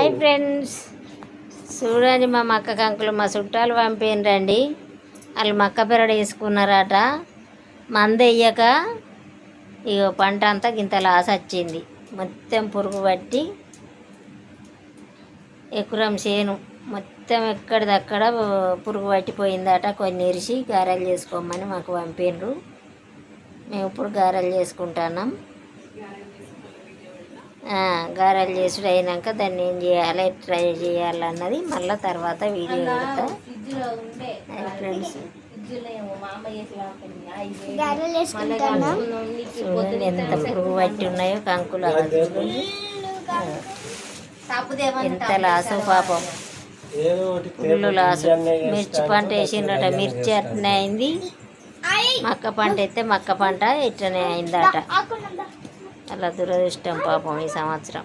Hi friends, చూడండి మా మక్క కంకులు మా చుట్టాలు పంపినరండి. వాళ్ళు మక్క పెరడు వేసుకున్నారట. మంద వేయక ఇక పంట అంతా గింత లాస్ వచ్చింది. మొత్తం పురుగు పట్టి ఎకరం చేను మొత్తం ఎక్కడిదక్కడ పురుగు పట్టిపోయిందట. కొన్ని ఇరిసి గారెలు చేసుకోమని మాకు పంపినరు. మేము ఇప్పుడు గారెలు చేసుకుంటున్నాం. గారెలు చేసుడు అయినాక దాన్ని ఏం చేయాలి, ట్రై చేయాలన్నది మళ్ళీ తర్వాత వీడియో పెడతా ఫ్రెండ్స్. చూడండి ఎంత పురుగు పట్టి ఉన్నాయో కంకులు. ఎంత లాసు పాపం, ఫుల్ లాసు. మిర్చి పంట వేసిండ్రట, మిర్చి అట్నే అయింది. మక్క పంట అయితే మక్క పంట ఇట్లనే అయిందట. అలా దురదృష్టం పాపం ఈ సంవత్సరం.